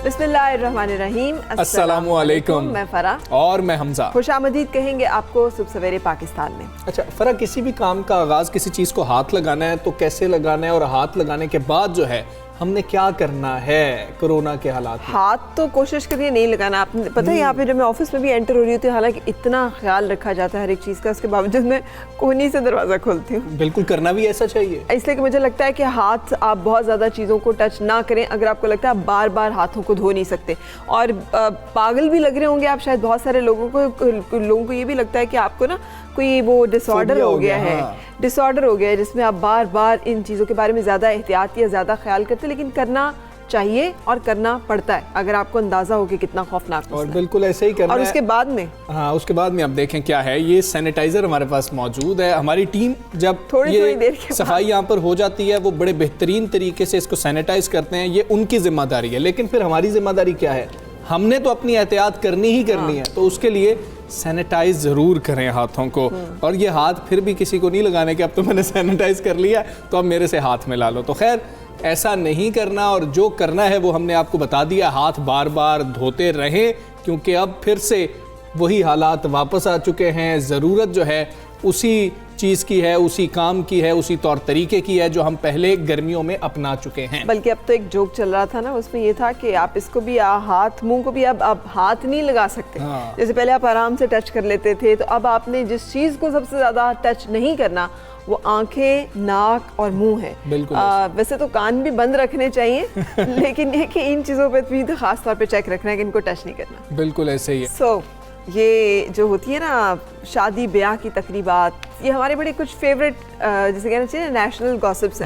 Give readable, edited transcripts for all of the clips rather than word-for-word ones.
बिस्मिल्लाहिर्रहमानिर्रहीम, अस्सलामु अलैकुम। मैं फरा और मैं हमजा। खुशामदीद कहेंगे आपको सुबह सवेरे पाकिस्तान में। अच्छा फरा, किसी भी काम का आगाज़ किसी चीज़ को हाथ लगाना है तो कैसे लगाना है, और हाथ लगाने के बाद जो है हमने क्या करना है कोरोना के हालात में? हाथ तो कोशिश करिए नहीं लगाना। आपने पता है यहाँ पे जब मैं ऑफिस में भी एंटर हो रही होती हूँ, हालांकि इतना ख्याल रखा जाता है हर एक चीज़ का, उसके बावजूद मैं कोहनी से दरवाज़ा खोलती हूँ। बिल्कुल करना भी ऐसा चाहिए, इसलिए कि मुझे लगता है कि हाथ आप बहुत ज़्यादा चीज़ों को टच ना करें। अगर आपको लगता है आप बार बार हाथों को धो नहीं सकते, और पागल भी लग रहे होंगे आप शायद, बहुत सारे लोगों को ये भी लगता है कि आपको ना कोई वो डिसऑर्डर हो गया है, डिसऑर्डर हो गया है जिसमें आप बार बार इन चीज़ों के बारे में ज़्यादा एहतियात या ज़्यादा ख्याल करते, लेकिन करना चाहिए और करना पड़ता है अगर आपको अंदाजा हो कि कितना खौफनाक। और बिल्कुल ऐसे ही करना और है। उसके बाद में उसके बाद में आप देखें क्या है, ये सैनिटाइजर हमारे पास मौजूद है। हमारी टीम जब थोड़ी देर के सफाई यहाँ पर हो जाती है, वो बड़े बेहतरीन तरीके से इसको सैनिटाइज करते हैं, ये उनकी जिम्मेदारी है। लेकिन फिर हमारी जिम्मेदारी क्या है? हमने तो अपनी एहतियात करनी ही करनी है, तो उसके लिए सैनिटाइज ज़रूर करें हाथों को। और ये हाथ फिर भी किसी को नहीं लगाने के अब तो मैंने सैनिटाइज कर लिया तो अब मेरे से हाथ मिला लो, तो खैर ऐसा नहीं करना। और जो करना है वो हमने आपको बता दिया, हाथ बार बार धोते रहें, क्योंकि अब फिर से वही हालात वापस आ चुके हैं। ज़रूरत जो है उसी चीज़ की है, उसी काम की है, उसी तौर तरीके की है जो हम पहले गर्मियों में अपना चुके हैं। बल्कि अब तो एक जोक चल रहा था ना, उसमें ये था कि आप इसको भी हाथ मुंह को भी अब आप हाथ नहीं लगा सकते। जैसे पहले आप आराम से टच कर लेते थे, तो अब आपने जिस चीज़ को सबसे ज़्यादा टच नहीं करना वो आंखें, नाक और मुंह है। बिल्कुल वैसे तो कान भी बंद रखने चाहिए लेकिन ये कि इन चीज़ों पे भी तो खास तौर पे चेक रखना है कि इनको टच नहीं करना। बिल्कुल ऐसे ही है। ये जो होती है ना शादी ब्याह की तकरीबात, ये हमारे बड़े कुछ फेवरेट जैसे कहना चाहिए नेशनल गॉसिप्स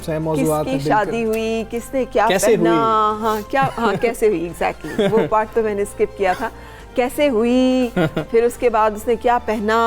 हैं, मौज़ूआत हैं। किसकी शादी हुई, किसने क्या पहना, कैसे हुई एग्जैक्टली वो पार्ट तो मैंने स्किप किया था। कैसे हुई, फिर उसके बाद उसने क्या पहना,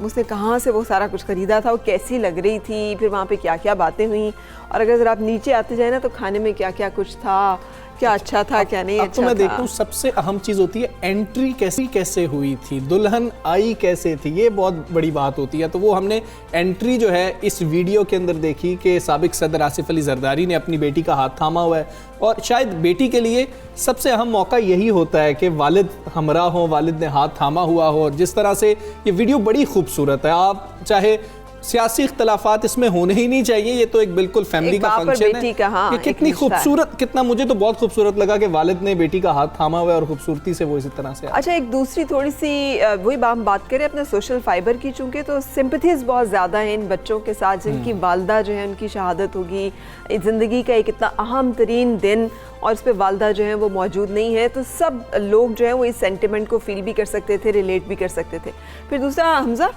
उसने कहाँ से वो सारा कुछ खरीदा था, वो कैसी लग रही थी, फिर वहाँ पे क्या क्या बातें हुई, और अगर ज़रा आप नीचे आते जाए ना तो खाने में क्या क्या कुछ था, क्या अच्छा था क्या नहीं अच्छा तो मैं था। देखता हूँ सबसे अहम चीज़ होती है एंट्री कैसे हुई थी, दुल्हन आई कैसे थी, ये बहुत बड़ी बात होती है। तो वो हमने एंट्री जो है इस वीडियो के अंदर देखी कि साबिक सदर आसिफ अली जरदारी ने अपनी बेटी का हाथ थामा हुआ है, और शायद बेटी के लिए सबसे अहम मौका यही होता है कि वालिद हमरा हो, वालिद ने हाथ थामा हुआ हो। और जिस तरह से ये वीडियो बड़ी खूबसूरत है, आप चाहे सियासी इख्तलाफात इसमें होने ही नहीं चाहिए, ये तो एक बिल्कुल फैमिली का फंक्शन है। ये कितनी खूबसूरत, कितना मुझे तो बहुत खूबसूरत लगा कि वालिद ने बेटी का हाथ थामा हुआ है और खूबसूरती से वो इसी तरह से। अच्छा, एक दूसरी थोड़ी सी वही हम बात करें अपने सोशल फाइबर की, चूंकि तो सिंपथीज बहुत ज़्यादा हैं इन बच्चों के साथ जिनकी वालदा जो है उनकी शहादत होगी, ज़िंदगी का एक इतना अहम तरीन दिन, और इस पर वालदा जो है वो मौजूद नहीं है, तो सब लोग जो है वो इस सेंटिमेंट को फील भी कर सकते थे, रिलेट भी कर सकते थे। फिर दूसरा हमजा,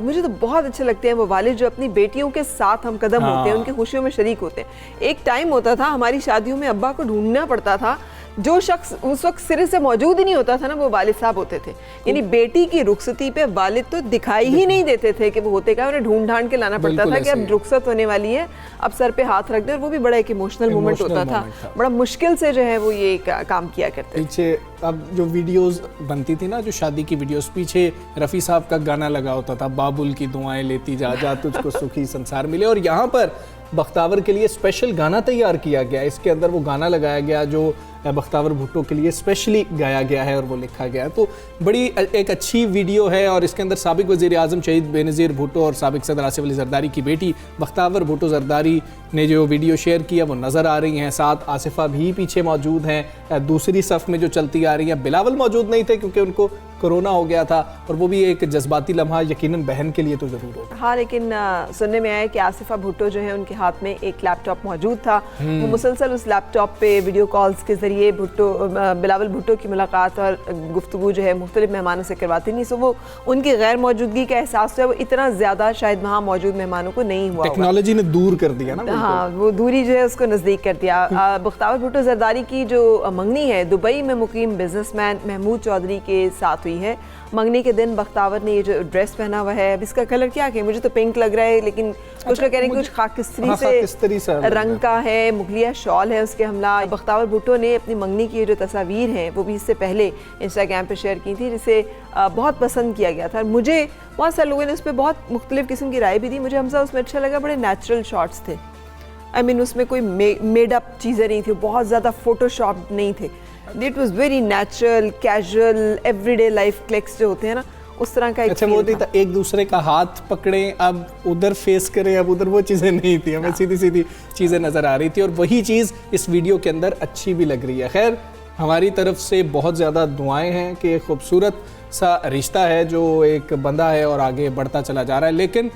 मुझे तो बहुत अच्छे लगते हैं वो वालिद जो अपनी बेटियों के साथ हम कदम होते हैं, उनकी खुशियों में शरीक होते हैं। एक टाइम होता था हमारी शादियों में अब्बा को ढूंढना पड़ता था, जो शख्स उस वक्त सिरे से मौजूद ही नहीं होता था ना, वो वालिद साहब होते थे। यानी बेटी की रुखसती पे वालिद तो दिखाई ही नहीं देते थे कि वो होते क्या, उन्हें ढूंढ ढांड के लाना पड़ता था कि अब रुखसत होने वाली है, अब सर पे हाथ रख दे। और वो भी बड़ा एक इमोशनल मोमेंट होता था, बड़ा मुश्किल से जो है वो ये काम किया करते थे। पीछे अब जो वीडियोस बनती थी ना, जो शादी की वीडियोस, पीछे रफ़ी साहब का गाना लगा होता था, बाबुल की दुआएं लेती जा जा तुझको सुखी संसार मिले। और यहाँ पर बख्तावर के लिए स्पेशल गाना तैयार किया गया, इसके अंदर वो गाना लगाया गया जो बख्तावर भुट्टो के लिए स्पेशली गाया गया है और वो लिखा गया है। तो बड़ी एक अच्छी वीडियो है, और इसके अंदर साबिक वज़ीर आज़म शहीद बेनज़ीर भुट्टो और साबिक सदर आसिफ अली जरदारी की बेटी बख्तावर भुट्टो जरदारी ने जो वीडियो शेयर किया वो नज़र आ रही हैं। साथ आसिफा भी पीछे मौजूद हैं, दूसरी सफ़ में जो चलती आ रही हैं। बिलावल मौजूद नहीं थे क्योंकि उनको कोरोना हो गया था, और वो भी एक जज्बाती लम्हा यकीनन बहन के लिए तो ज़रूर होगा। हाँ, लेकिन सुनने में आया कि आसिफा भुट्टो जो है उनके हाथ में एक लैपटॉप मौजूद था, वो मुसलसल उस लैपटॉप पे वीडियो कॉल्स के जरिए बिलावल भुट्टो की मुलाकात और गुफ्तगू जो है मुख्तलिफ मेहमानों से करवाती नहीं। सो वो उनकी गैर मौजूदगी का एहसास जो है वो इतना ज़्यादा शायद वहाँ मौजूद मेहमानों को नहीं हुआ। टेक्नोलॉजी ने दूर कर दिया ना, हाँ, वो दूरी जो है उसको नज़दीक कर दिया। बख्तावर भुट्टो जरदारी की जो मंगनी है दुबई में मुकीम बिजनेसमैन महमूद चौधरी के साथ हुई। हुई है। मंगनी के दिन बख्तावर ने ये जो ड्रेस पहना हुआ है, अब इसका कलर क्या है, मुझे तो पिंक लग रहा है, लेकिन कुछ लोग कह रहे हैं कुछ खाकिस्तरी से रंग का है, मुगलिया शॉल है उसके हमला। बख्तावर भुट्टो ने अपनी मंगनी की जो तस्वीर हैं वो भी इससे पहले इंस्टाग्राम पे शेयर की थी, जिसे बहुत पसंद किया गया था। मुझे बहुत सारे लोगों ने उस पर बहुत मुख्तलिफ किस्म की राय भी दी। मुझे हमसा उसमें अच्छा लगा, बड़े नेचुरल शॉट्स थे। आई मीन उसमें कोई मेड अप चीज़ें नहीं थी, बहुत ज़्यादा फोटोशॉप नहीं थे। It was very natural, casual, everyday life clicks जो होते हैं ना, उस तरह का। अच्छा वो नहीं था एक दूसरे का हाथ पकड़े, अब उधर फेस करें, अब उधर, वो चीज़ें नहीं थी, हमें सीधी सीधी चीज़ें नज़र आ रही थी, और वही चीज़ इस वीडियो के अंदर अच्छी भी लग रही है। खैर हमारी तरफ से बहुत ज़्यादा दुआएं हैं कि एक खूबसूरत सा रिश्ता है जो एक बंदा है और आगे बढ़ता चला जा रहा है। लेकिन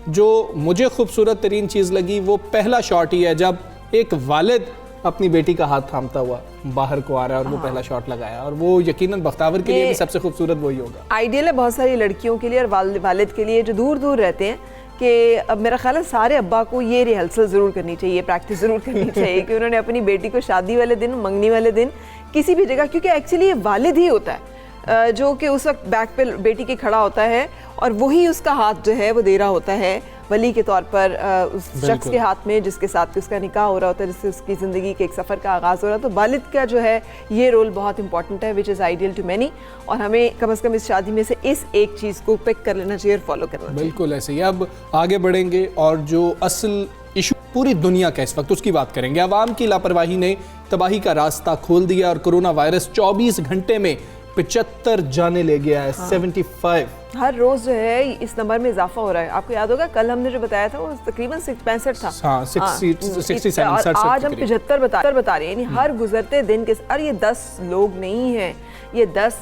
जो मुझे खूबसूरत तरीन चीज़ लगी वो पहला शॉट ही है, जब एक वालिद अपनी बेटी का हाथ थामता हुआ बाहर को आ रहा है और वो पहला शॉट लगाया, और वो यकीनन बख्तावर के लिए भी सबसे खूबसूरत वही होगा। आइडियल है बहुत सारी लड़कियों के लिए और वालिद के लिए जो दूर दूर रहते हैं, कि अब मेरा ख्याल है सारे अब्बा को ये रिहर्सल ज़रूर करनी चाहिए, प्रैक्टिस ज़रूर करनी चाहिए कि उन्होंने अपनी बेटी को शादी वाले दिन, मंगनी वाले दिन किसी भी जगह, क्योंकि एक्चुअली ये वालिद ही होता है जो कि उस वक्त बैक पे बेटी के खड़ा होता है और वही उसका हाथ जो है वो दे रहा होता है वली के तौर पर उस शख्स के हाथ में जिसके साथ उसका निकाह हो रहा होता है, जिससे उसकी ज़िंदगी के एक सफ़र का आगाज़ हो रहा है। तो वालिद का जो है ये रोल बहुत इंपॉर्टेंट है, which is ideal to many, और हमें कम से कम इस शादी में से इस एक चीज़ को पिक कर लेना चाहिए और फॉलो करना चाहिए। बिल्कुल ऐसे ही। अब आगे बढ़ेंगे और जो असल इशू पूरी दुनिया का इस वक्त, उसकी बात करेंगे। अवाम की लापरवाही ने तबाही का रास्ता खोल दिया और कोरोना वायरस 24 घंटे में 75 जाने ले गया है। 75 हर रोज जो है इस नंबर में इजाफा हो रहा है। आपको याद होगा कल हमने जो बताया था वो तकरीबन 65 था। हाँ, 67 आज हम 75 बता रहे हैं, यानी हर गुजरते दिन के। और ये 10 लोग नहीं हैं, ये 10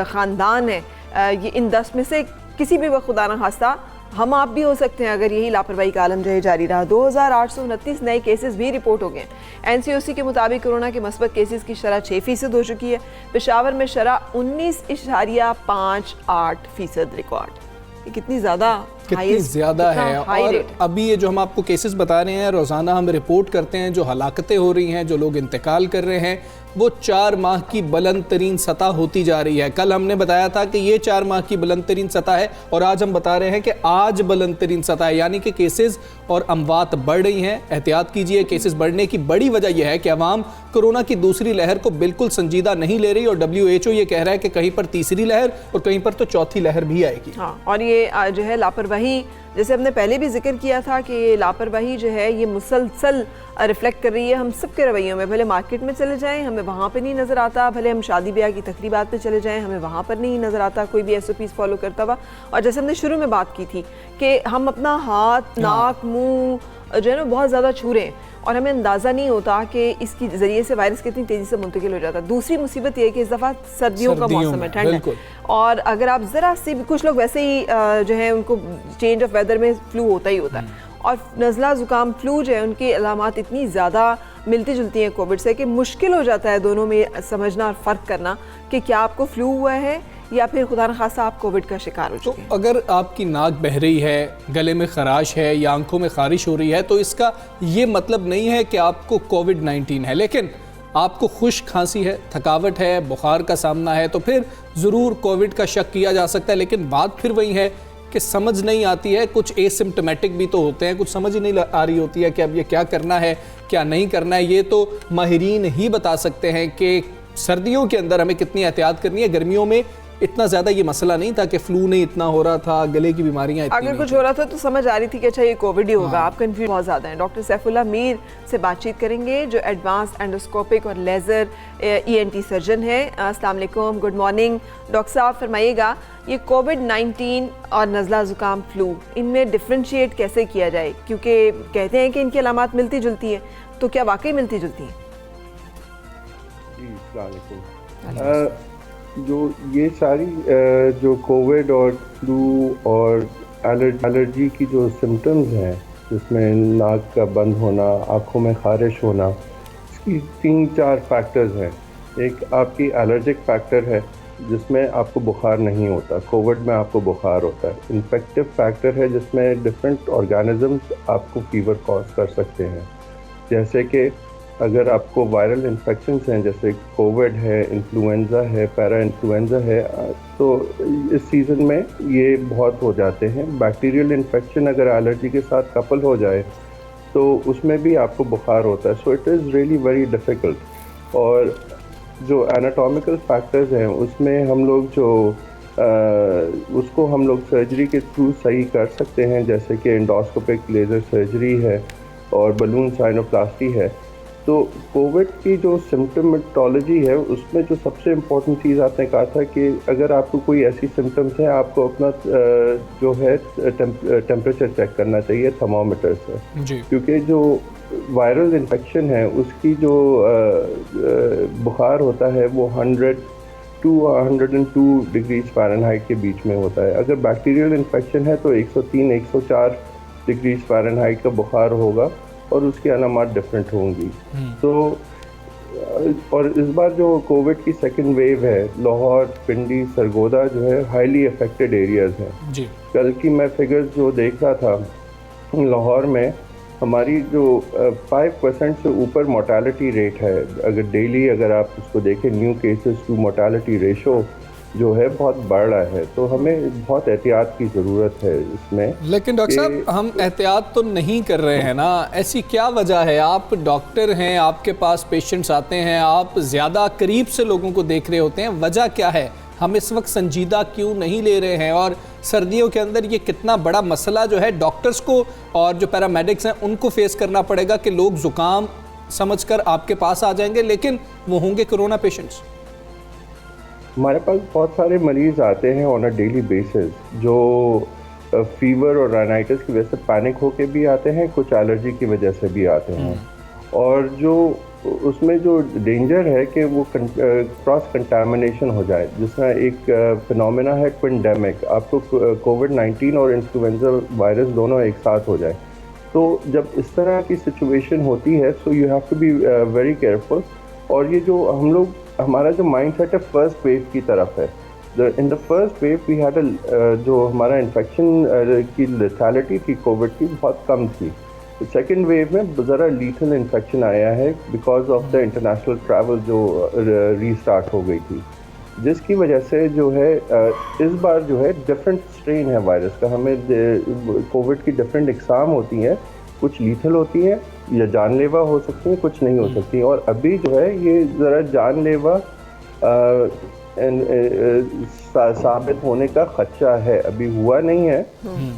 ख़ानदान है। ये इन 10 में से किसी भी वक्त खुदा न खास्ता हम आप भी हो सकते हैं अगर यही लापरवाही का आलम जो है जारी रहा। 2829 नए केसेस भी रिपोर्ट हो गए। NCOC के मुताबिक कोरोना के मस्बत केसेस की शरह 6% हो चुकी है। पेशावर में शरह 19.58% रिकॉर्ड। ये कितनी ज़्यादा है। और अभी ये जो हम आपको केसेस बता रहे हैं, रोज़ाना हम रिपोर्ट करते हैं, जो हलाकतें हो रही हैं, जो लोग इंतकाल कर रहे हैं, वो 4 माह की बुलंद तरीन सतह होती जा रही है। कल हमने बताया था कि ये 4 माह की बुलंद तरीन सतह है, और आज हम बता रहे हैं कि आज बुलंद तरीन सतह है, यानी कि केसेस और अमवात बढ़ रही हैं। एहतियात कीजिए। केसेस बढ़ने की बड़ी वजह यह है कि अवाम कोरोना की दूसरी लहर को बिल्कुल संजीदा नहीं ले रही, और WHO ये कह रहा है कि कहीं पर तीसरी लहर और कहीं पर तो चौथी लहर भी आएगी। हाँ, और ये जो है लापरवाही, जैसे हमने पहले भी जिक्र किया था कि लापरवाही जो है ये मुसलसल रिफ्लेक्ट कर रही है हम सब के रवैयों में। भले मार्केट में चले जाएं हमें वहाँ पे नहीं नज़र आता, भले हम शादी ब्याह की तकरीबात पे चले जाएं हमें वहाँ पर नहीं नज़र आता कोई भी SOPs फॉलो करता हुआ। और जैसे हमने शुरू में बात की थी कि हम अपना हाथ, नाक, मुंह जो है ना बहुत ज़्यादा छू रहे हैं और हमें अंदाज़ा नहीं होता कि इसकी ज़रिए से वायरस कितनी तेज़ी से मुंतकिल हो जाता है। दूसरी मुसीबत ये है कि इस दफ़ा सर्दियों का मौसम है, ठंड है, और अगर आप ज़रा सी भी, कुछ लोग वैसे ही जो है उनको चेंज ऑफ वेदर में फ्लू होता ही होता है, और नज़ला ज़ुकाम फ्लू जो है उनकी अलामात इतनी ज़्यादा मिलती जुलती हैं कोविड से कि मुश्किल हो जाता है दोनों में समझना और फ़र्क करना कि क्या आपको फ्लू हुआ है या फिर खुदा न खासा आप कोविड का शिकार हो चुके हैं। तो अगर आपकी नाक बह रही है, गले में खराश है या आंखों में खारिश हो रही है, तो इसका ये मतलब नहीं है कि आपको कोविड-19 है। लेकिन आपको खुश्क खांसी है, थकावट है, बुखार का सामना है, तो फिर ज़रूर कोविड का शक किया जा सकता है। लेकिन बात फिर वही है कि समझ नहीं आती है, कुछ एसिम्प्टोमेटिक भी तो होते हैं, कुछ समझ ही नहीं आ रही होती है कि अब ये क्या करना है क्या नहीं करना है। ये तो माहिरीन ही बता सकते हैं कि सर्दियों के अंदर हमें कितनी एहतियात करनी है। गर्मियों में इतना ज़्यादा ये मसला नहीं था कि फ्लू नहीं इतना हो रहा था, गले की बीमारियां इतनी अगर कुछ हो रहा था तो समझ आ रही थी कि अच्छा ये कोविड ही होगा। आप कंफ्यूज बहुत ज़्यादा हैं। डॉक्टर सैफुल्लाह मीर से बातचीत करेंगे जो एडवांस एंडोस्कोपिक और लेज़र ENT सर्जन है। अस्सलाम वालेकुम, गुड मॉर्निंग डॉक्टर साहब। फरमाइएगा ये कोविड-19 और नज़ला ज़ुकाम फ्लू, इनमें डिफ्रेंशिएट कैसे किया जाए, क्योंकि कहते हैं कि इनकी अलामात मिलती जुलती हैं, तो क्या वाकई मिलती जुलती हैं? जी, अस्सलाम वालेकुम। जो ये सारी जो कोविड और फ्लू और एलर्जी की जो सिम्टम्स हैं, जिसमें नाक का बंद होना, आँखों में खारिश होना, इसकी 3-4 फैक्टर्स हैं। एक आपकी एलर्जिक फैक्टर है जिसमें आपको बुखार नहीं होता, कोविड में आपको बुखार होता है। इन्फेक्टिव फैक्टर है जिसमें डिफरेंट ऑर्गेनिजम्स आपको फीवर कॉज कर सकते हैं, जैसे कि अगर आपको वायरल इन्फेक्शंस हैं जैसे कोविड है, इन्फ्लुएंज़ा है, पैरा इन्फ्लुएंज़ा है, तो इस सीज़न में ये बहुत हो जाते हैं। बैक्टीरियल इन्फेक्शन अगर एलर्जी के साथ कपल हो जाए तो उसमें भी आपको बुखार होता है। So it is really very difficult. और जो एनाटॉमिकल फैक्टर्स हैं उसमें हम लोग उसको हम लोग सर्जरी के थ्रू सही कर सकते हैं, जैसे कि एंडोस्कोपिक लेज़र सर्जरी है और बलून साइनोप्लास्टी है। तो कोविड की जो सिम्टोमेटोलॉजी है उसमें जो सबसे इम्पोर्टेंट चीज़ आपने कहा था कि अगर आपको कोई ऐसी सिम्टम्स हैं आपको अपना जो है टेम्परेचर चेक करना चाहिए थर्मामीटर से जी। क्योंकि जो वायरल इन्फेक्शन है उसकी जो बुखार होता है वो 100 to 102 डिग्रीज फ़ारेनहाइट के बीच में होता है। अगर बैक्टीरियल इन्फेक्शन है तो 103-104 डिग्रीज फ़ारेनहाइट का बुखार होगा और उसकी अलामात डिफरेंट होंगी। तो और इस बार जो कोविड की सेकंड वेव है, लाहौर, पिंडी, सरगोदा जो है हाईली अफेक्टेड एरियाज़ हैं जी। कल की मैं फिगर्स जो देख रहा था, लाहौर में हमारी जो 5% से ऊपर मोर्टालिटी रेट है। अगर डेली अगर आप उसको देखें, new cases to mortality ratio जो है बहुत बढ़ रहा है, तो हमें बहुत एहतियात की ज़रूरत है इसमें। लेकिन डॉक्टर साहब हम एहतियात तो नहीं कर रहे हैं ना, ऐसी क्या वजह है? आप डॉक्टर हैं, आपके पास पेशेंट्स आते हैं, आप ज़्यादा करीब से लोगों को देख रहे होते हैं, वजह क्या है? हम इस वक्त संजीदा क्यों नहीं ले रहे हैं? और सर्दियों के अंदर ये कितना बड़ा मसला जो है डॉक्टर्स को और जो पैरामेडिक्स हैं उनको फेस करना पड़ेगा कि लोग ज़ुकाम समझकर आपके पास आ जाएंगे लेकिन वो होंगे कोरोना पेशेंट्स। हमारे पास बहुत सारे मरीज़ आते हैं ऑन अ डेली बेसिस जो फीवर और राइनाइटिस की वजह से पैनिक होके भी आते हैं, कुछ एलर्जी की वजह से भी आते हैं। और जो उसमें जो डेंजर है कि वो क्रॉस कंटामिनेशन हो जाए, जिसमें एक फिनोमेना है ट्विंडेमिक, आपको कोविड-19 और इन्फ्लुएंजा वायरस दोनों एक साथ हो जाए। तो जब इस तरह की सिचुएशन होती है so you have to be very careful. और ये जो हमारा जो माइंडसेट है फर्स्ट वेव की तरफ है। In the first wave we had जो हमारा इन्फेक्शन की लेथैलिटी थी कोविड की बहुत कम थी। सेकेंड वेव में ज़रा लीथल इन्फेक्शन आया है because of the international travel जो रीस्टार्ट हो गई थी, जिसकी वजह से जो है इस बार जो है डिफरेंट स्ट्रेन है वायरस का। हमें कोविड की डिफरेंट इकसाम होती हैं, कुछ लीथल होती हैं या जानलेवा हो सकती हैं, कुछ नहीं हो सकती। और अभी जो है ये ज़रा जानलेवा साबित होने का खदशा है, अभी हुआ नहीं है,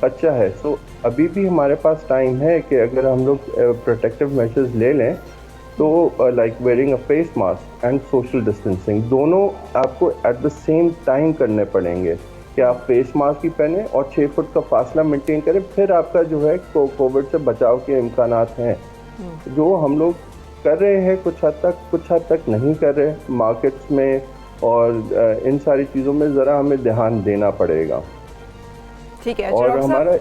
खदशा है। सो अभी भी हमारे पास टाइम है कि अगर हम लोग प्रोटेक्टिव मेजर्स ले लें तो like wearing a face mask and social distancing दोनों आपको एट द सेम टाइम करने पड़ेंगे कि आप फेस मास्क ही पहने और 6 फुट का फासला मेंटेन करें, फिर आपका जो है कोविड से बचाव के इम्कानात हैं जो हम लोग कर रहे हैं। कुछ हद तक नहीं कर रहे मार्केट्स में, और इन सारी चीज़ों में ज़रा हमें ध्यान देना पड़ेगा। ठीक है। और हमारा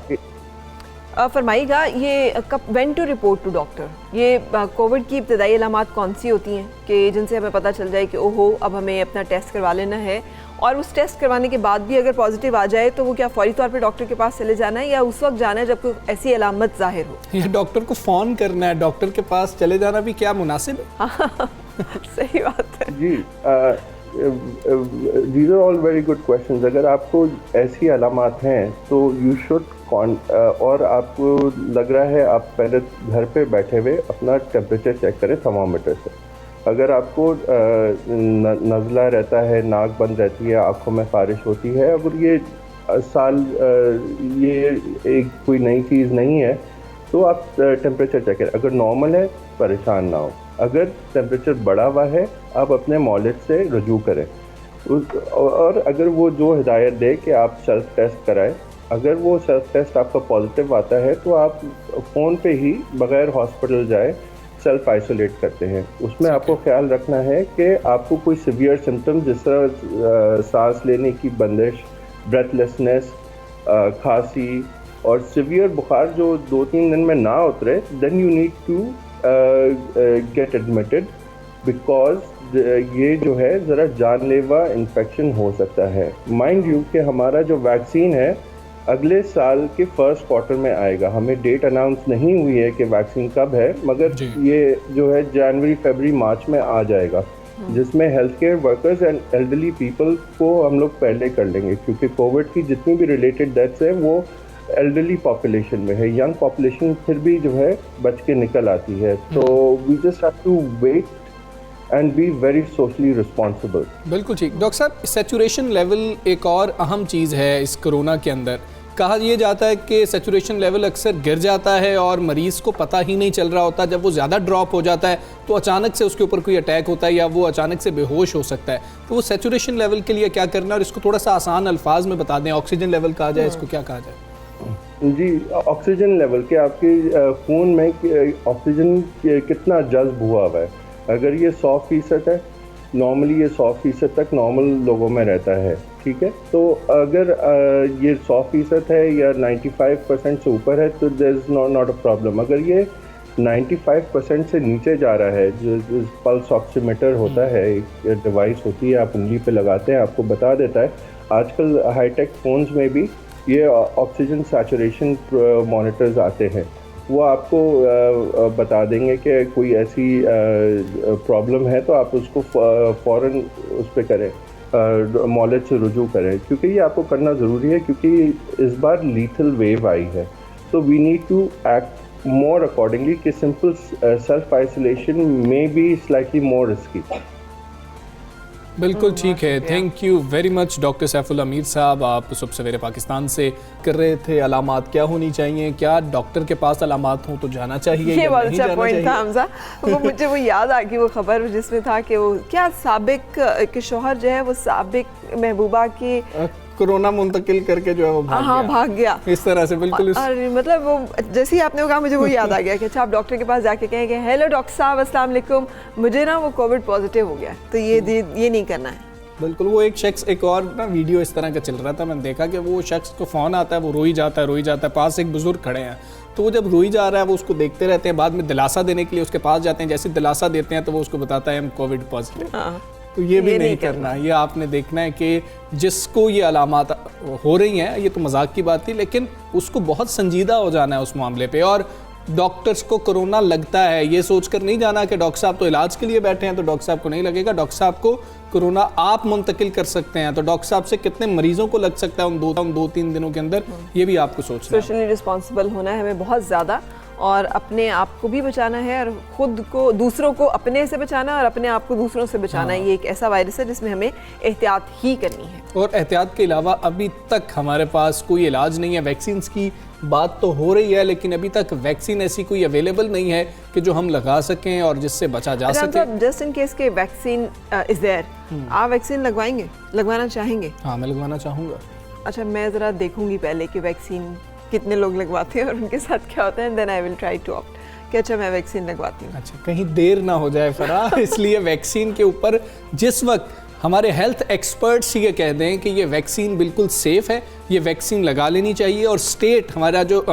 फरमाइएगा ये कब when to report to doctor, ये कोविड की इब्तदाई अलामात कौन सी होती हैं कि जिनसे हमें पता चल जाए कि ओहो अब हमें अपना टेस्ट करवा लेना है, और उस टेस्ट करवाने के बाद भी अगर पॉजिटिव आ जाए तो वो क्या फौरी तौर पे डॉक्टर के पास चले जाना है या उस वक्त जाना है जब कोई ऐसी अलामत जाहिर हो? या डॉक्टर को फ़ोन करना है, डॉक्टर के पास चले जाना भी क्या मुनासिब है? सही बात है जी। These are all very good questions। अगर आपको ऐसी अलामात हैं तो यू शुड और आपको लग रहा है आप पहले घर पे बैठे हुए अपना टेम्परेचर चेक करें थर्मामीटर से। अगर आपको नज़ला रहता है, नाक बंद रहती है, आँखों में ख़ारिश होती है, अगर ये ये एक कोई नई चीज़ नहीं है तो आप टेम्परेचर चेक करें। अगर नॉर्मल है परेशान ना हो, अगर टेम्परेचर बढ़ा हुआ है आप अपने मौलिद से रजू करें। और अगर वो जो हिदायत दे कि आप सेल्फ टेस्ट कराएं, अगर वो सेल्फ टेस्ट आपका पॉजिटिव आता है तो आप फ़ोन पे ही बग़ैर हॉस्पिटल जाए सेल्फ आइसोलेट करते हैं। उसमें आपको ख्याल रखना है कि आपको कोई सीवियर सिम्टम्स जिस तरह सांस लेने की बंदिश, ब्रेथलेसनेस, खांसी और सीवियर बुखार जो 2-3 दिन में ना उतरे, then you need to get admitted because ये जो है ज़रा जानलेवा इन्फेक्शन हो सकता है। माइंड यू कि हमारा जो वैक्सीन है अगले साल के फर्स्ट क्वार्टर में आएगा। हमें डेट अनाउंस नहीं हुई है कि वैक्सीन कब है, मगर ये जो है जनवरी, फरवरी, मार्च में आ जाएगा, जिसमें health care workers and elderly people को हम लोग पहले कर लेंगे, क्योंकि कोविड की जितनी भी रिलेटेड डेथ्स हैं वो एल्डरली पॉपुलेशन में है। यंग पॉपुलेशन फिर भी जो है बच के निकल आती है। तो we just have to wait and be very socially responsible. बिल्कुल ठीक। डॉक्टर साहब, सेचुरेशन लेवल एक और अहम चीज़ है इस कोरोना के अंदर। कहा यह जाता है कि सेचुरेशन लेवल अक्सर गिर जाता है और मरीज़ को पता ही नहीं चल रहा होता। जब वो ज़्यादा ड्रॉप हो जाता है तो अचानक से उसके ऊपर कोई अटैक होता है या वो अचानक से बेहोश हो सकता है। तो वो सेचुरेशन लेवल के लिए क्या करना है, और इसको थोड़ा सा आसान अल्फाज में बता दें। ऑक्सीजन लेवल कहा जाए, इसको क्या कहा जाए? जी, ऑक्सीजन लेवल के आपके खून में ऑक्सीजन कितना जज्ब हुआ है। अगर ये 100% है, नॉर्मली ये 100% तक नॉर्मल लोगों में रहता है, ठीक है। तो अगर ये 100% है या 95% से ऊपर है तो there is not a problem. अगर ये 95% से नीचे जा रहा है, जो पल्स ऑक्सीमीटर होता है, एक डिवाइस होती है, आप उंगली पे लगाते हैं, आपको बता देता है। आजकल हाईटेक फ़ोन्स में भी ये ऑक्सीजन सैचुरेशन मॉनिटर्स आते हैं, वो आपको बता देंगे कि कोई ऐसी प्रॉब्लम है तो आप उसको फ़ौरन उस पर करें, मॉलेज से रुजू करें, क्योंकि ये आपको करना ज़रूरी है, क्योंकि इस बार लीथल वेव आई है। तो we need to act more accordingly कि सिंपल सेल्फ आइसोलेशन में बी स्लाइटली मोर रिस्की। बिल्कुल ठीक है। Thank you very much doctor Saiful Ameer साहब। आप सुबह सवेरे पाकिस्तान से कर रहे थे। अलामात क्या होनी चाहिए, क्या डॉक्टर के पास अलामात हों तो जाना चाहिए, ये बहुत अच्छा पॉइंट था हमजा। वो मुझे वो याद आ गई वो खबर जिसमें था कि वो क्या साबिक के शौहर जो है वो साबिक महबूबा की कोरोना मुंतकिल करके जो है वो भाग गया। इस तरह से बिल्कुल मतलब वो जैसे ही आपने कहा मुझे वो याद आ गया कि अच्छा आप डॉक्टर के पास जाके कहें कि हेलो डॉक्टर साहब, अस्सलाम वालेकुम, मुझे ना वो कोविड पॉजिटिव हो गया, तो ये नहीं करना है। बिल्कुल। वो एक शख्स, एक और ना वीडियो इस तरह का चल रहा था, मैंने देखा कि वो शख्स को फ़ोन आता है, वो रोई जाता है, पास एक बुजुर्ग खड़े हैं, तो वो जब रोई जा रहा है वो उसको देखते रहते हैं, बाद में दिलासा देने के लिए उसके पास जाते हैं, जैसे दिलासा देते हैं तो वो उसको बताता है हम कोविड पॉजिटिव। तो ये भी नहीं करना। ये आपने देखना है कि जिसको ये अलामात हो रही हैं, ये तो मजाक की बात थी, लेकिन उसको बहुत संजीदा हो जाना है उस मामले पे। और डॉक्टर्स को कोरोना लगता है ये सोचकर नहीं जाना कि डॉक्टर साहब तो इलाज के लिए बैठे हैं तो डॉक्टर साहब को नहीं लगेगा। डॉक्टर साहब को कोरोना आप मुंतकिल कर सकते हैं, तो डॉक्टर साहब से कितने मरीजों को लग सकता है उन 2-3 दिनों के अंदर, ये भी आपको सोचना है। सोशली रिस्पॉन्सिबल होना है हमें बहुत ज़्यादा, और अपने आप को भी बचाना है और खुद को, दूसरों को अपने से बचाना है और अपने आप को दूसरों से बचाना है। ये एक ऐसा वायरस है जिसमें हमें एहतियात ही करनी है। और एहतियात के अलावा अभी तक हमारे पास कोई इलाज नहीं है। वैक्सीन की बात तो हो रही है, लेकिन अभी तक वैक्सीन ऐसी कोई अवेलेबल नहीं है कि जो हम लगा सकें और जिससे बचा जा सके। जस्ट इन केस के वैक्सीन इज देयर, आप वैक्सीन लगवाएंगे, लगवाना चाहेंगे? हाँ, मैं लगवाना चाहूँगा। अच्छा, मैं ज़रा देखूंगी पहले कि वैक्सीन कितने लोग लगवाते हैं और उनके साथ क्या होता है, then I will try to opt कि अच्छा मैं वैक्सीन लगवाती हूँ। अच्छा, कहीं देर ना हो जाए फराह, इसलिए वैक्सीन के ऊपर जिस वक्त हमारे हेल्थ एक्सपर्ट्स ये कह दें कि ये वैक्सीन बिल्कुल सेफ़ है, ये वैक्सीन लगा लेनी चाहिए, और स्टेट हमारा जो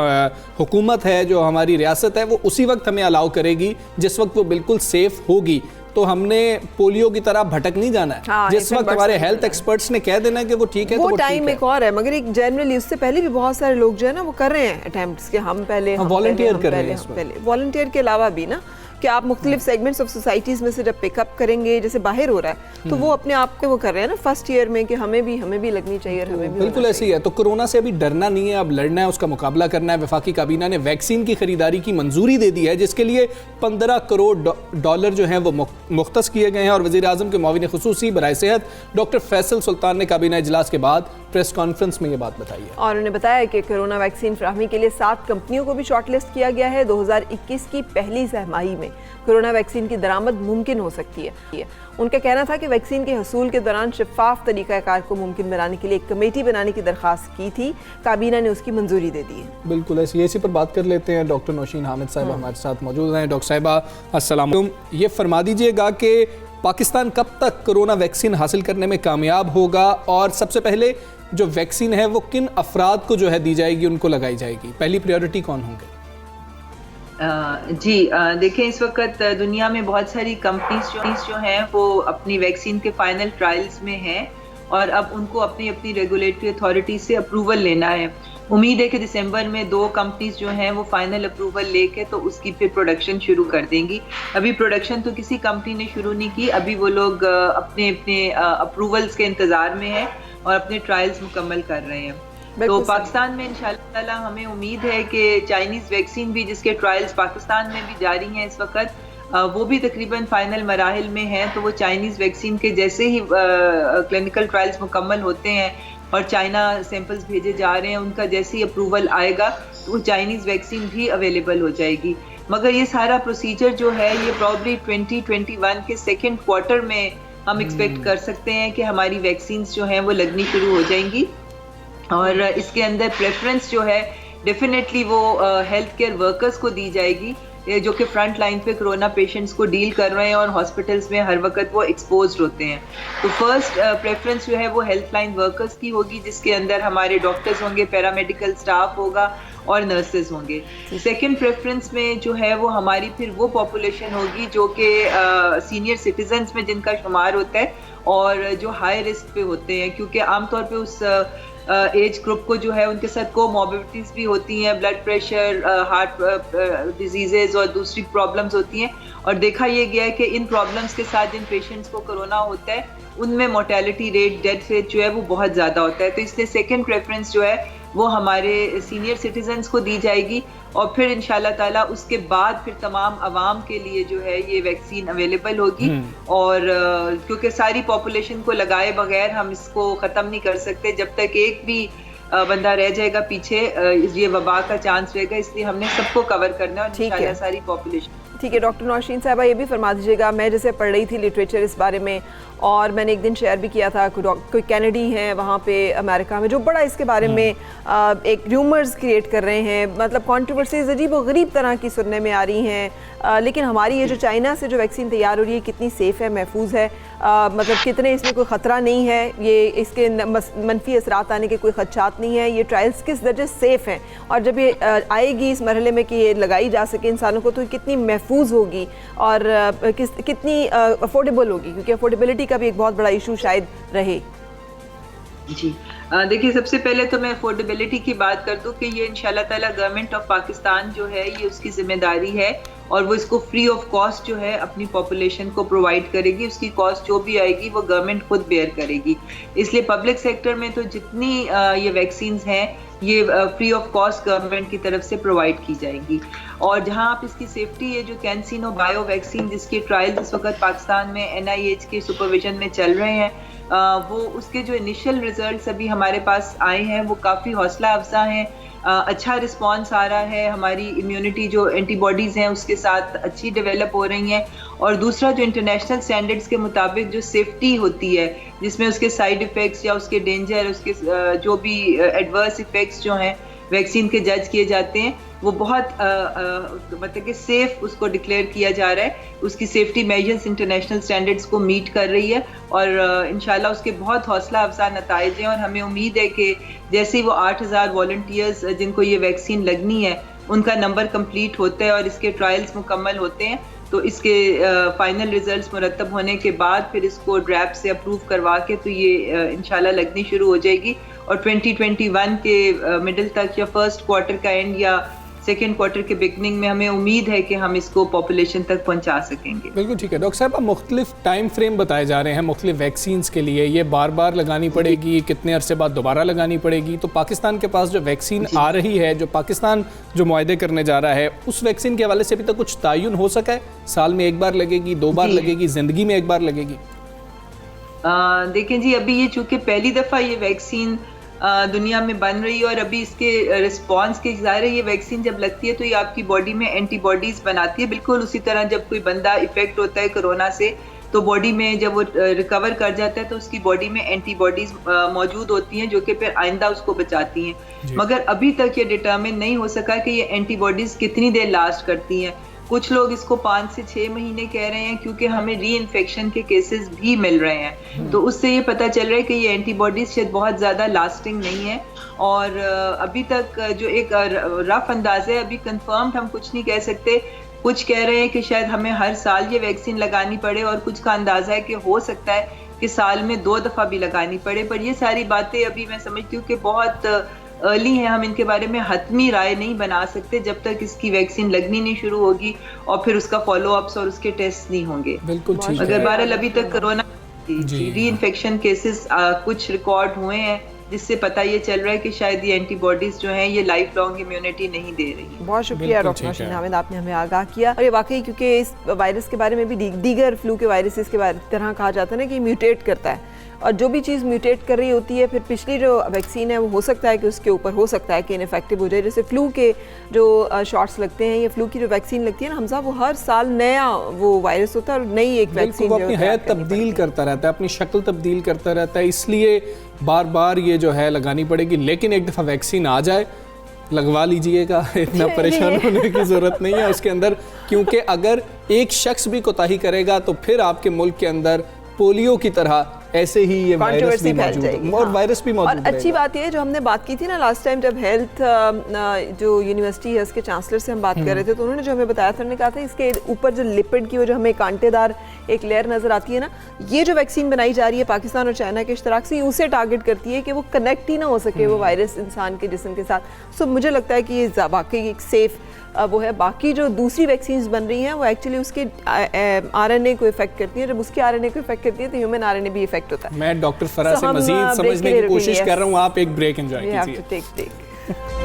हुकूमत है, जो हमारी रियासत है, वो उसी वक्त हमें अलाउ करेगी जिस वक्त वो बिल्कुल सेफ़ होगी। तो हमने पोलियो की तरह भटक नहीं जाना है। हाँ, जिस वक्त हमारे हेल्थ एक्सपर्ट्स ने कह देना कि वो ठीक है, वो तो टाइम एक और है। मगर एक जनरली उससे पहले भी बहुत सारे लोग जो है ना वो कर रहे हैं अटेम्प्ट्स कि हम पहले वॉलंटियर कर रहे हैं। पहले वॉलंटियर के अलावा भी ना कि आप मुख्तलिफ सेगमेंट्स ऑफ सोसाइटीज़ में से जब पिकअप करेंगे, जैसे बाहर हो रहा है, तो वो अपने आप को वो कर रहे हैं ना फर्स्ट ईयर में कि हमें भी लगनी चाहिए और हमें भी बिल्कुल ऐसी है। तो कोरोना से अभी डरना नहीं है, अब लड़ना है, उसका मुकाबला करना है। वफाकी काबीना ने वैक्सीन की खरीदारी की मंजूरी दे दी है, जिसके लिए 15 करोड़ डॉलर जो हैं वो मुख्तस किए गए हैं। और वज़ीर आज़म के मुआविन खुसूसी बराए सेहत डॉक्टर फैसल सुल्तान ने काबीना इजलास के बाद प्रेस कॉन्फ्रेंस में ये बात बताई है, और उन्होंने बताया कि कोरोना वैक्सीन फराहमी के लिए 7 कंपनियों को भी शॉर्टलिस्ट किया गया है। 2021 की पहली छमाही में कोरोना वैक्सीन की दरामद मुमकिन हो सकती है। उनका कहना था कि वैक्सीन के हसूल के दौरान शफाफ तरीक़ाकार को मुमकिन बनाने के लिए एक कमेटी बनाने की दरख्वास्त की थी, काबीना ने उसकी मंजूरी दे दी है। बिल्कुल ऐसी पर बात कर लेते हैं। डॉक्टर नौशीन हामिद साहब हमारे साथ मौजूद हैं। डॉक्टर साहिबा अस्सलाम वालेकुम। ये फरमा दीजिएगा कि पाकिस्तान कब तक कोरोना वैक्सीन हासिल करने में कामयाब होगा, और सबसे पहले जो वैक्सीन है वो किन अफराद को जो है दी जाएगी, उनको लगाई जाएगी, पहली प्रायोरिटी कौन होंगे? जी देखें, इस वक्त दुनिया में बहुत सारी कंपनीज जो हैं वो अपनी वैक्सीन के फाइनल ट्रायल्स में हैं, और अब उनको अपनी रेगुलेटरी अथॉरिटी से अप्रूवल लेना है। उम्मीद है कि दिसंबर में 2 कंपनीज जो हैं वो फाइनल अप्रूवल लेके तो उसकी फिर प्रोडक्शन शुरू कर देंगी। अभी प्रोडक्शन तो किसी कंपनी ने शुरू नहीं की, अभी वो लोग अपने अपने अप्रूवल्स के इंतज़ार में हैं और अपने ट्रायल्स मुकम्मल कर रहे हैं। तो पाकिस्तान में इंशाल्लाह ताला हमें उम्मीद है कि चाइनीज़ वैक्सीन भी जिसके ट्रायल्स पाकिस्तान में भी जारी हैं इस वक्त, वो भी तकरीबन फाइनल मराहिल में हैं। तो वो चाइनीज़ वैक्सीन के जैसे ही क्लिनिकल ट्रायल्स मुकम्मल होते हैं और चाइना सैंपल्स भेजे जा रहे हैं, उनका जैसे ही अप्रूवल आएगा तो वो चाइनीज़ वैक्सीन भी अवेलेबल हो जाएगी। मगर ये सारा प्रोसीजर जो है ये प्रॉब्ली 2021 के सेकेंड क्वार्टर में हम एक्सपेक्ट कर सकते हैं कि हमारी वैक्सीन्स जो हैं वो लगनी शुरू हो जाएंगी। और इसके अंदर प्रेफरेंस जो है डेफिनेटली वो हेल्थ केयर वर्कर्स को दी जाएगी जो कि फ्रंट लाइन पे कोरोना पेशेंट्स को डील कर रहे हैं और हॉस्पिटल्स में हर वक्त वो एक्सपोज्ड होते हैं। तो फर्स्ट प्रेफरेंस जो है वो हेल्थ लाइन वर्कर्स की होगी, जिसके अंदर हमारे डॉक्टर्स होंगे, पैरामेडिकल स्टाफ होगा और नर्सेज होंगे। सेकंड प्रेफरेंस में जो है वो हमारी फिर वो पॉपुलेशन होगी जो कि सीनियर सिटीजन्स में जिनका शुमार होता है और जो हाई रिस्क पे होते हैं, क्योंकि आमतौर पे उस एज ग्रुप को जो है उनके साथ कोमॉर्बिडिटीज भी होती हैं, ब्लड प्रेशर, हार्ट डिजीजेज और दूसरी प्रॉब्लम्स होती हैं। और देखा ये गया है कि इन प्रॉब्लम्स के साथ जिन पेशेंट्स को कोरोना होता है उनमें मोर्टेलिटी रेट, डेथ रेट जो है वो बहुत ज़्यादा होता है। तो इसलिए सेकेंड प्रेफरेंस जो है वो हमारे सीनियर सिटीजन्स को दी जाएगी और फिर इंशाल्लाह ताला उसके बाद फिर तमाम अवाम के लिए जो है ये वैक्सीन अवेलेबल होगी। और क्योंकि सारी पॉपुलेशन को लगाए बगैर हम इसको ख़त्म नहीं कर सकते, जब तक एक भी बंदा रह जाएगा पीछे ये वबा का चांस रहेगा, इसलिए हमने सबको कवर करना है और इंशाल्लाह सारी पॉपुलेशन। ठीक है डॉक्टर नौशीन साहबा, ये भी फरमा दीजिएगा, मैं जैसे पढ़ रही थी लिटरेचर इस बारे में और मैंने एक दिन शेयर भी किया था, कोई कैनेडी हैं वहाँ पे अमेरिका में जो बड़ा इसके बारे में एक र्यूमर्स क्रिएट कर रहे हैं, मतलब कंट्रोवर्सीज अजीब व गरीब तरह की सुनने में आ रही हैं। लेकिन हमारी ये जो चाइना से जो वैक्सीन तैयार हो रही है कितनी सेफ़ है, महफूज है, मतलब कितने इसमें कोई ख़तरा नहीं है, ये इसके मनफी असरात आने के कोई खदशात नहीं है, ये ट्रायल्स किस दर्जे सेफ़ हैं और जब ये आएगी इस मरहले में कि ये लगाई जा सके इंसानों को तो कितनी महफूज होगी और कितनी अफोर्डेबल होगी, क्योंकि अफोर्डेबिलिटी का भी एक बहुत बड़ा इशू शायद रहे। जी देखिए, सबसे पहले तो मैं अफोर्डेबिलिटी की बात कर दूं कि ये इंशाल्लाह ताला गवर्नमेंट ऑफ पाकिस्तान जो है ये उसकी जिम्मेदारी है और वो इसको फ्री ऑफ कॉस्ट जो है अपनी पॉपुलेशन को प्रोवाइड करेगी। उसकी कॉस्ट जो भी आएगी वो गवर्नमेंट खुद बेयर करेगी। इसलिए पब्लिक सेक्टर में तो जितनी ये वैक्सीन्स हैं ये फ्री ऑफ कॉस्ट गवर्नमेंट की तरफ से प्रोवाइड की जाएंगी। और जहां आप इसकी सेफ्टी, ये जो कैंसिनो बायो वैक्सीन जिसके ट्रायल्स इस वक्त पाकिस्तान में NIH के सुपरविजन में चल रहे हैं, वो उसके जो इनिशियल रिजल्ट्स अभी हमारे पास आए हैं वो काफ़ी हौसला अफजा हैं। अच्छा रिस्पांस आ रहा है, हमारी इम्यूनिटी जो एंटीबॉडीज़ हैं उसके साथ अच्छी डेवलप हो रही हैं। और दूसरा जो इंटरनेशनल स्टैंडर्ड्स के मुताबिक जो सेफ्टी होती है जिसमें उसके साइड इफ़ेक्ट्स या उसके डेंजर, उसके जो भी एडवर्स इफ़ेक्ट्स जो हैं वैक्सीन के जज किए जाते हैं वो बहुत मतलब कि सेफ उसको डिक्लेयर किया जा रहा है। उसकी सेफ्टी मेजर्स इंटरनेशनल स्टैंडर्ड्स को मीट कर रही है और इंशाल्लाह उसके बहुत हौसला अफजा नताइज हैं। और हमें उम्मीद है कि जैसे ही वो 8000 वॉलंटियर्स जिनको ये वैक्सीन लगनी है उनका नंबर कंप्लीट होता है और इसके ट्रायल्स मुकम्मल होते हैं तो इसके फाइनल रिजल्ट्स मुरतब होने के बाद फिर इसको ड्रैप से अप्रूव करवा के तो ये इंशाल्लाह लगनी शुरू हो जाएगी। और 2021 के मिडिल तक या फर्स्ट क्वार्टर का एंड या सेकेंड क्वार्टर के बिगनिंग में हमें उम्मीद है कि हम इसको पॉपुलेशन तक पहुंचा सकेंगे। बिल्कुल ठीक है डॉक्टर साहब, मुख्तलिफ टाइम फ्रेम बताए जा रहे हैं मुख्तलिफ वैक्सीन्स के लिए, ये बार बार लगानी पड़ेगी, कितने अरसे बाद दोबारा लगानी पड़ेगी। तो पाकिस्तान के पास जो वैक्सीन आ रही है, जो पाकिस्तान जो मुआहदे करने जा रहा है, उस वैक्सीन के हवाले से अभी तक कुछ तयन हो सका है? साल में एक बार लगेगी, 2 बार लगेगी, ज़िंदगी में एक बार लगेगी? देखें जी, अभी ये चूँकि पहली दफ़ा ये वैक्सीन दुनिया में बन रही है और अभी इसके रिस्पांस के ज़ाहिर है ये वैक्सीन जब लगती है तो ये आपकी बॉडी में एंटीबॉडीज़ बनाती है। बिल्कुल उसी तरह जब कोई बंदा इफेक्ट होता है कोरोना से तो बॉडी में जब वो रिकवर कर जाता है तो उसकी बॉडी में एंटीबॉडीज़ मौजूद होती हैं जो कि फिर आइंदा उसको बचाती हैं। मगर अभी तक ये डिटर्मिन नहीं हो सका कि ये एंटीबॉडीज़ कितनी देर लास्ट करती हैं। कुछ लोग इसको 5 से 6 महीने कह रहे हैं क्योंकि हमें री इन्फेक्शन के केसेस भी मिल रहे हैं, तो उससे ये पता चल रहा है कि ये एंटीबॉडीज शायद बहुत ज़्यादा लास्टिंग नहीं है। और अभी तक जो एक रफ अंदाज़ है, अभी कंफर्म्ड हम कुछ नहीं कह सकते। कुछ कह रहे हैं कि शायद हमें हर साल ये वैक्सीन लगानी पड़े और कुछ का अंदाज़ा है कि हो सकता है कि साल में 2 दफ़ा भी लगानी पड़े। पर ये सारी बातें अभी मैं समझती हूँ कि बहुत अर्ली हैं, हम इनके बारे में हतमी राय नहीं बना सकते जब तक इसकी वैक्सीन लगनी नहीं शुरू होगी और फिर उसका फॉलोअप्स और उसके टेस्ट नहीं होंगे। बिल्कुल ठीक है। अगर बहरहाल अभी तक कोरोना री इन्फेक्शन केसेस कुछ रिकॉर्ड हुए हैं, जिससे पता ये चल रहा है कि शायद ये एंटीबॉडीज जो हैं ये लाइफ लॉन्ग इम्यूनिटी नहीं दे रही। बहुत शुक्रिया डॉक्टर नौशीन हामिद, आपने हमें आगाह किया। और ये वाकई क्योंकि इस वायरस के बारे में भी दीगर फ्लू के वायरसेस के तरह कहा जाता है ना कि म्यूटेट करता है, और जो भी चीज़ म्यूटेट कर रही होती है फिर पिछली जो वैक्सीन है वो हो सकता है कि उसके ऊपर हो सकता है कि इनफेक्टिव हो जाए। जैसे फ्लू के जो शॉट्स लगते हैं या फ्लू की जो वैक्सीन लगती है ना हमजा, वो हर साल नया वो वायरस होता है और नई एक वैक्सीन वो अपनी हैत तब्दील करता रहता है, अपनी शक्ल तब्दील करता रहता है, इसलिए बार बार ये जो है लगानी पड़ेगी। लेकिन एक दफ़ा वैक्सीन आ जाए लगवा लीजिएगा, इतना परेशान होने की ज़रूरत नहीं है उसके अंदर, क्योंकि अगर एक शख्स भी कोताही करेगा तो फिर आपके मुल्क के अंदर पोलियो की तरह ऐसे ही ये वायरस भी मौजूद है और वायरस भी मौजूद है। और अच्छी बात ये है जो हमने बात की थी ना लास्ट टाइम जब हेल्थ जो यूनिवर्सिटी है उसके चांसलर से हम बात कर रहे थे, तो उन्होंने जो हमें बताया था, उन्होंने कहा था इसके ऊपर जो लिपिड की वो जो हमें कांटेदार एक लेयर नजर आती है ना, ये जो वैक्सीन बनाई जा रही है पाकिस्तान और चाइना के इश्तराक से, उसे टारगेट करती है कि वो कनेक्ट ही ना हो सके वो वायरस इंसान के जिस्म के साथ। सो मुझे लगता है कि ये वाकई एक सेफ वो है। बाकी जो दूसरी वैक्सीन्स बन रही हैं वो एक्चुअली उसके आरएनए को इफेक्ट करती है, जब उसके आरएनए को इफेक्ट करती है तो ह्यूमन आरएनए भी इफेक्ट होता है। मैं डॉक्टर फराह से मजीद समझने की कोशिश कर रहा हूँ, आप एक ब्रेक एंजॉय कीजिए।